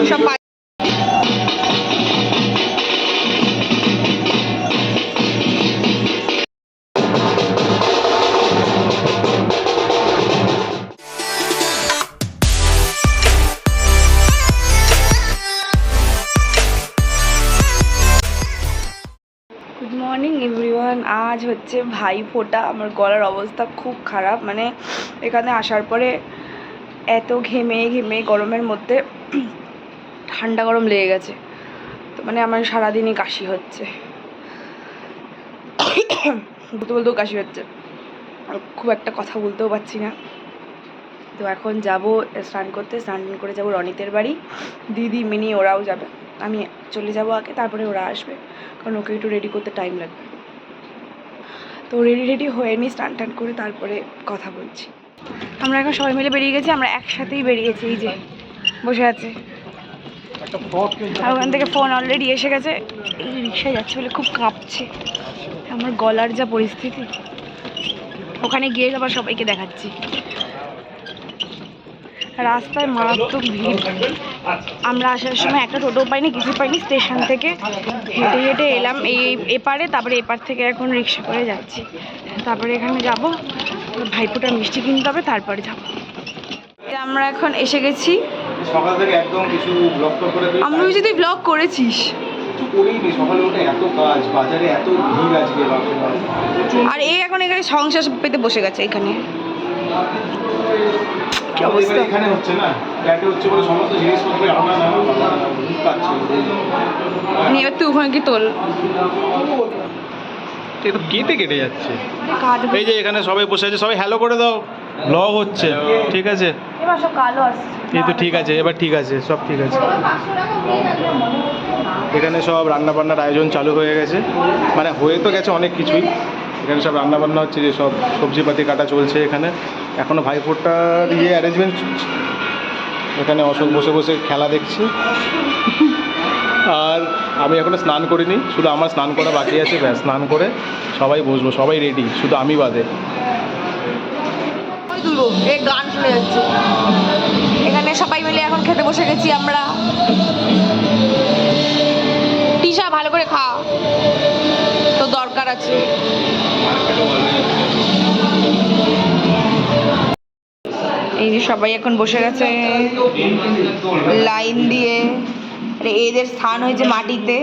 সব good morning everyone. আজ হচ্ছে ভাই ফোঁটা। আমার গলার অবস্থা খুব খারাপ, মানে এখানে আসার পরে এত ঘেমে ঘেমে গরমের মধ্যে ঠান্ডা গরম লেগে গেছে, তো মানে আমার সারাদিনই কাশি হচ্ছে, বলতে বলতেও কাশি হচ্ছে, খুব একটা কথা বলতেও পারছি না। তো এখন যাব স্নান করতে, স্নান করে যাব রনিতের বাড়ি। দিদি মিনি ওরাও যাবে, আমি চলে যাব আগে, তারপরে ওরা আসবে, কারণ ওকে একটু রেডি করতে টাইম লাগবে। তো রেডি হয়ে নি, স্নান টান করে তারপরে কথা বলছি। আমরা এখন সবাই মিলে বেরিয়ে গেছি, আমরা একসাথেই বেরিয়েছি, এই যে বসে আছে। আর ওখান থেকে ফোন অলরেডি এসে গেছে। এই রিক্সায় যাচ্ছে বলে খুব কাঁপছে আমার গলার যা পরিস্থিতি। ওখানে গিয়ে আবার সবাইকে দেখাচ্ছি। রাস্তায় মারাত্মক ভিড়। আমরা আসার সময় একটা টোটো পাইনি, কিছু পাইনি, স্টেশন থেকে হেঁটে হেঁটে এলাম এই এপারে, তারপরে এপার থেকে এখন রিক্সা করে যাচ্ছি। তারপরে এখানে যাব, ভাইফোঁটার মিষ্টি কিনতে হবে, তারপরে যাব। আমরা এখন এসে গেছি। সকাল থেকে একদম কিছু ব্লগ করে আমরা ওই যে তুই ব্লগ করেছিস, করিনি। সকালে উঠে এত কাজ, বাজারে এত ভিড় আজকে। আর এই এখন এখানে সংসার পেতে বসে গেছে। এখানে কি অবস্থা, এখানে হচ্ছে না, ফ্ল্যাটে হচ্ছে বলে সমস্ত জিনিসপত্র আমরা না পাচ্ছি। এবার তুই ওখানে কি তোল, এটা কেটে কেটে যাচ্ছে। এই যে এখানে সবাই বসে আছে, সবাই হ্যালো করে দাও, ব্লগ হচ্ছে, ঠিক আছে? এবার সব কালো আসছে। এই তো ঠিক আছে, এবার ঠিক আছে, সব ঠিক আছে। এখানে সব রান্নাবান্নার আয়োজন চালু হয়ে গেছে, মানে হয়ে তো গেছে অনেক কিছুই। এখানে সব রান্নাবান্না হচ্ছে, যে সব সবজিপাতি কাটা চলছে এখানে। এখনও ভাইফোঁটার অ্যারেঞ্জমেন্ট চলছে। এখানে অশোক বসে বসে খেলা দেখছি। আর আমি এখনও স্নান করিনি, শুধু আমার স্নান করা বাকি আছে, ব্যাস স্নান করে সবাই বসবো, সবাই রেডি, শুধু আমি বাদে। গান শুনে যাচ্ছে। এখানে সবাই মিলে এখন খেতে বসে গেছি আমরা। টিশা ভালো করে খা, তো দরকার আছে। এই যে সবাই এখন বসে গেছে লাইন দিয়ে। এদের স্থান হয়েছে মাটিতে।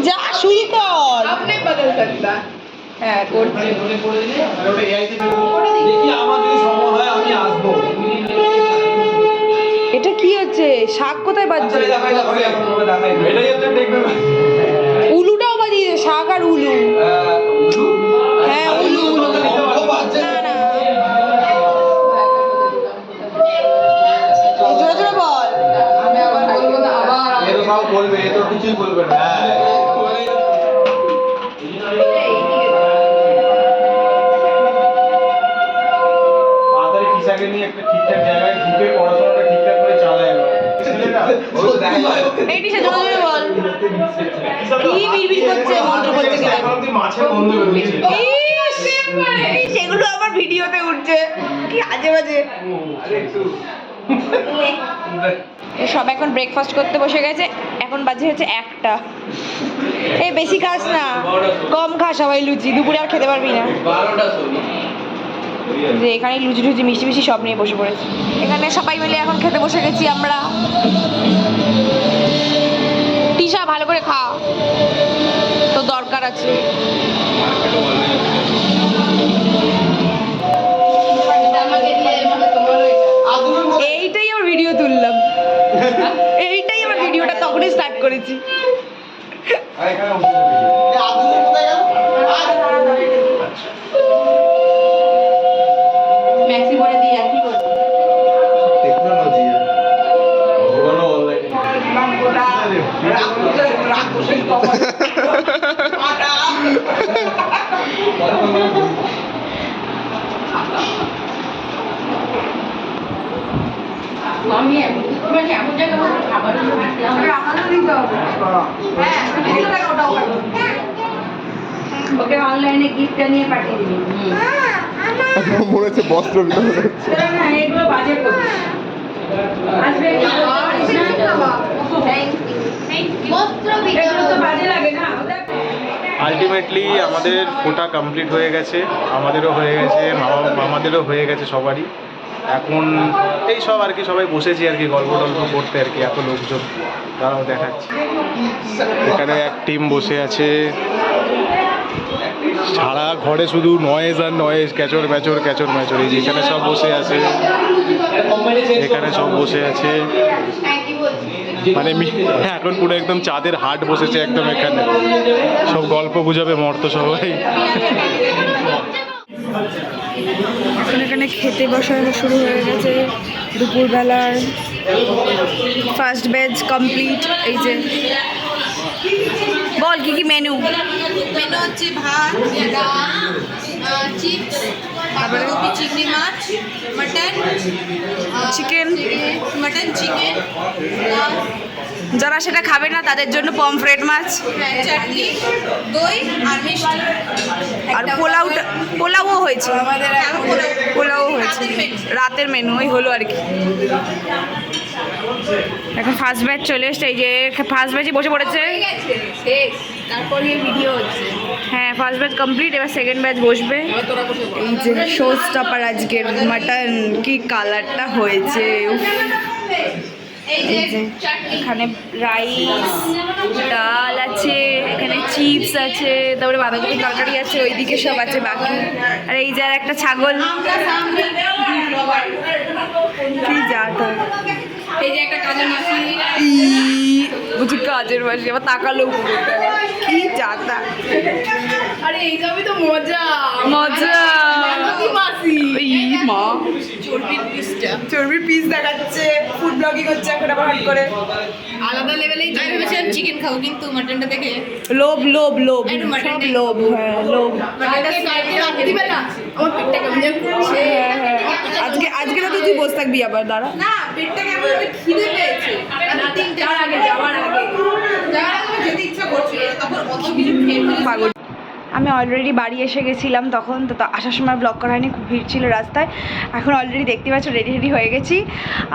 যা শুই কর, হ্যাঁ করছি। এটা কি হচ্ছে? শাক কোথায় বাজছে? উলুটাও বাজিয়ে, শাক আর উলু। হ্যাঁ উলু উলু। না না, জোরে জোরে বল। আমি আবার বলবো না, আবার সব বলবে, এ তো কিছুই বলবে না। নিয়ে একটা ঠিকঠাক জায়গায় ঢুকে পড়াশোনাটা ঠিকঠাক করে চালায়। এই টিশা জোরে জোরে বল। কি বিড়বিড় করছে, মন্ত্র করতে গেলে মাছের গন্ধ বেরোচ্ছে। সেগুলো আবার ভিডিওতে উঠছে, কি আজে বাজে। সব এখন ব্রেকফাস্ট করতে বসে গেছে। এখন বাজে হচ্ছে 1টা। এই বেশি খাস না, কম খা সবাই লুচি, দুপুরে আর খেতে পারবি না। যে এখানে লুচি টুচি মিষ্টি মিষ্টি সব নিয়ে বসে পড়েছে। এখানে সবাই মিলে এখন খেতে বসে গেছি আমরা। টিশা ভালো করে খা, তো দরকার আছে। এইটাই আমার ভিডিও তুললাম, এইটাই আমার ভিডিওটা তখনই স্টার্ট করেছি। ম্যাক্সি বলে দিয়ে আর কি করবো, টেকনোলজি আমি এমন জায়গায় খাবার দিতে হবে। হ্যাঁ ওকে অনলাইনে গিফটটা নিয়ে পাঠিয়ে দিবি। মনে হচ্ছে বস্ত্র বিতরণ হচ্ছে। আলটিমেটলি আমাদের ফোটা কমপ্লিট হয়ে গেছে, আমাদেরও হয়ে গেছে, মামাদেরও হয়ে গেছে সবারই। এখন এই সব আর কি সবাই বসেছি আর কি গল্প টল্প করতে আর কি, এত লোকজন তারাও দেখাচ্ছে। এখানে এক টিম বসে আছে, সারা ঘরে শুধু নয়েজ আর নয়েজ, ক্যাচর ম্যাচর ক্যাচর ম্যাচর। এই যে এখানে সব বসে আছে, এখানে সব বসে আছে, মানে এখন পুরো একদম চাঁদের হাট বসেছে একদম এখানে, সব গল্প গুজাবে মর্ত সবাই। এখন এখানে খেতে বসা শুরু হয়ে গেছে, দুপুরবেলার ফার্স্ট ব্যাচ কমপ্লিট। এই যে বল কি কি মেনু? মেনু হচ্ছে ভাত, ডাল, চিপস, বাঁধাকপি, চিংড়ি মাছ, মাটন, চিকেন, মাটন চিকেন, যারা সেটা খাবে না তাদের জন্য পমফ্রেট মাছ, চাটনি, দই আর মিষ্টি। আর পোলাওও হয়েছে, পোলাও হয়েছে। রাতের মেনু ওই হলো আর কি। এখন ফার্স্ট ব্যাচ চলে এসছে, এই যে ফার্স্ট ব্যাচই বসে পড়েছে। তারপর ভিডিও হচ্ছে। হ্যাঁ, ফার্স্ট ব্যাচ কমপ্লিট, এবার সেকেন্ড ব্যাচ বসবে। এই যে শো স্টপার আজকের মাটন, কি কালারটা হয়েছে! উফ। এই যে এখানে রাইস, ডাল আছে, এখানে চিপস আছে, তারপরে বাঁধাকপি তরকারি আছে, ওইদিকে সব আছে বাকি। আর এই যে আর একটা ছাগল, কি জাতা! এই যে একটা কাজের মাসি, বুঝি কাজের মাসি, আবার তাকালো কি জাতা! আরে এই যাবি তো মজা মজা! মাসি মা চর্বির পিসটা চর্বির পিস দেখাচ্ছে, ফুড ব্লগিং হচ্ছে এখন আবার হাট করে। আলাদা লেভেলেই আমি ভেবেছিলাম চিকেন খাবো, কিন্তু মাটনটা দেখে লোভ লোভ লোভ, একটু mutton সব টাই লোভ। হ্যাঁ, লোভ। কালকে দিবে না, আমার পেটটা কেমন যেন করছে। আজকে না তো তুই বসে থাকবি আবার, দাঁড়া। না, পেটটা কেমন একটা খিদে পেয়েছে। যাওয়ার আগে যাওয়ার আগে আমার যেতে ইচ্ছা করছিল, তখন অত কিছু খেয়ে ফেলেছি। পাগল। আমি অলরেডি বাড়ি এসে গেছিলাম তখন, তো আসার সময় ব্লগ করা হয়নি, খুব ভিড় ছিল রাস্তায়। এখন অলরেডি দেখতে পাচ্ছ রেডি হয়ে গেছি।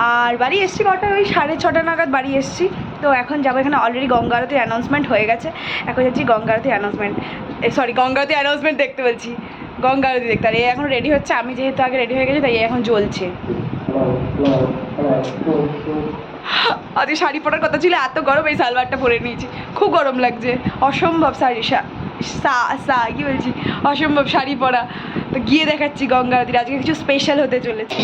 আর বাড়ি এসেছি কটা, ওই 6:30 নাগাদ বাড়ি এসেছি। তো এখন যাবো, এখানে অলরেডি গঙ্গা আরতির অ্যানাউন্সমেন্ট হয়ে গেছে। এখন যাচ্ছি গঙ্গা আরতির অ্যানাউন্সমেন্ট দেখতে বলছি, গঙ্গা আরতি দেখতে। আর এই এখন রেডি হচ্ছে, আমি যেহেতু আগে রেডি হয়ে গেছি তাই এখন জ্বলছে। আজকে শাড়ি পরার কথা ছিল, এত গরম এই সালোয়ারটা পরে নিয়েছি, খুব গরম লাগছে, অসম্ভব শাড়ি কি বলছি, অসম্ভব শাড়ি পরা। তো গিয়ে দেখাচ্ছি গঙ্গা আরতির, আজকে কিছু স্পেশাল হতে চলেছে।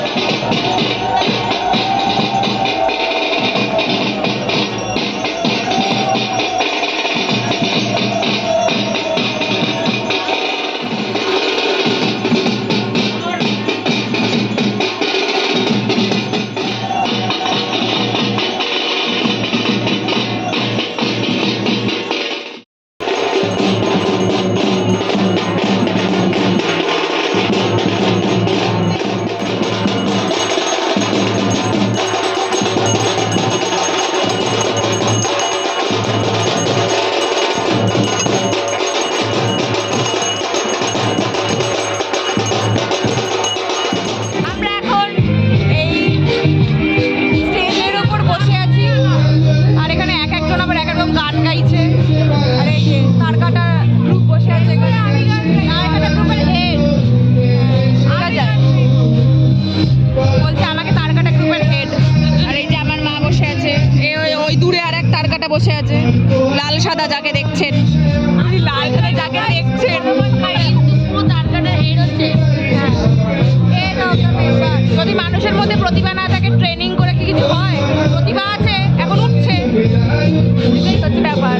বসে আছে লাল সাদা যাকে দেখছেন, লাল সাদা যাকে দেখছেন যদি মানুষের মধ্যে প্রতিভা না থাকে, ট্রেনিং করে কি কিছু হয়? প্রতিভা আছে, এখন উঠছে, এটাই হচ্ছে ব্যাপার।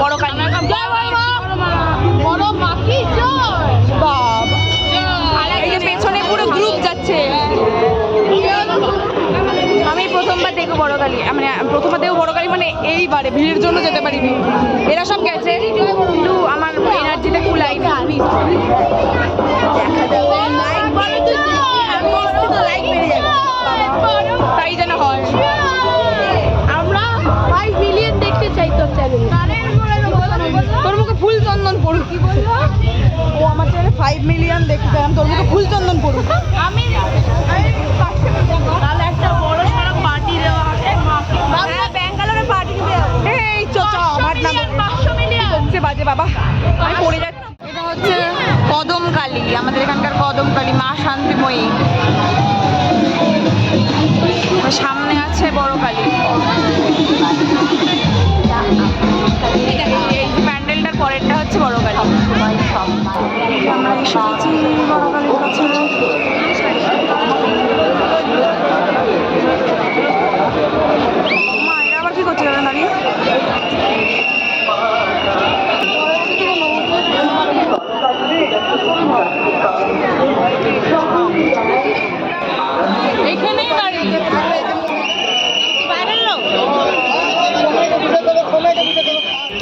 বড় কালী। বড় মা কি জয় বাবা এই যে পেছনে পুরো গ্রুপ যাচ্ছে। আমি প্রথমবার দেখবো বড় কালী, মানে প্রথমবার দেখবো বড় কালী, মানে এইবারে ভিড়ের জন্য যেতে পারিনি। এরা সব গেছে কিন্তু আমার এনার্জিতে কুলাইনি। তাই যেন হয়। আমরা 5 মিলিয়ন দেখতে চাই তোর চ্যানেলে। তোর মুখে ফুল চন্দন পড়ুক। কি বললো ও? আমার চ্যানেলে 5 মিলিয়ন দেখতে চাই, তোর মুখে ফুল চন্দন পড়ুক। আমি তাহলে একটা বড় সড়ো পার্টি দেওয়া হবে। ব্যাঙ্গালোরে পার্টি দিতে হবে। এই চো আমার নাম 500 মিলিয়ন হচ্ছে বাজে বাবা, আমি পড়ে যাচ্ছি। এটা হচ্ছে কদম কালী, আমাদের এখানকার কদম কালী, মা শান্তিময়ী। সামনে আছে বড় কালী। এই প্যান্ডেলটার পরেরটা হচ্ছে বড় কালী। আমরা এসে গেছি বড় কালীর কাছে। মা এরা আবার কি করছে দাঁড়িয়ে? এইখানেই বাড়ি।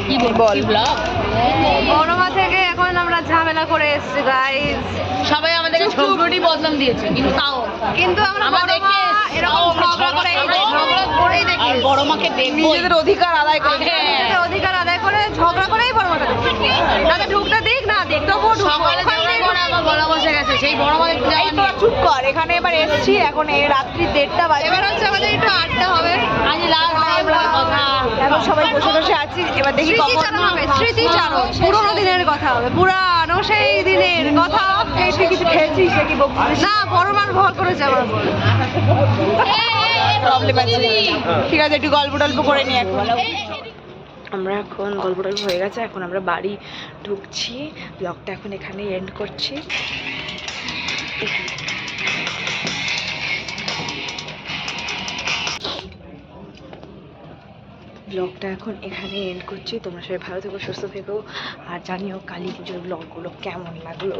কি বল? বড়মা থেকে এখন আমরা ঝামেলা করে এসেছি গাইস। সবাই আমাদেরকে ঝগড়াটি বদনাম দিয়েছে, কিন্তু তাও আমরা বড়মা এরকম ঝগড়া করে করেই দেখি। বড়মাকে দেখবো নিজেদের অধিকার আদায় করে। নিজেদের অধিকার আদায় করে ঝগড়া করেই বড়মাকে দেখি। তাহলে ঢুকতে দিক না দিক, তবুও সকালে ঝগড়া করে আবার বলা বসে গেছে সেই বড়মা দেখতে এই তো চুপ কর, এখানে এবার এসেছি, এখন এই রাত্রি 1:30 বাজে। এবার হচ্ছে আমাদের একটু আড্ডা হবে। আজ লাস্ট কথা। এখন সবাই বসে বসে আছি, এবার দেখি স্মৃতিচারণ হবে, স্মৃতিচারণ। পুরোনো দিনের কথা হবে, পুরানো সেই দিনের কথা। এই তুই কিছু খেয়েছিস নাকি? না, বড়মার ভর করেছে আমার উপর। প্রবলেম আছে, ঠিক আছে একটু গল্প টল্প করে নি এখন। আমরা এখন গল্প টল্প হয়ে গেছে, এখন আমরা বাড়ি ঢুকছি। ব্লগটা এখন এখানে এন্ড করছি। ব্লগটা এখন এখানে এন্ড করছি। তোমরা সবাই ভালো থেকো, সুস্থ থেকো, আর জানিও কালী পুজোর ব্লগগুলো কেমন লাগলো।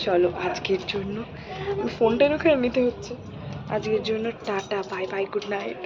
চলো আজকের জন্য ফোনটা ওখানে নিতে হচ্ছে। আজকের জন্য tata, bye bye, good night.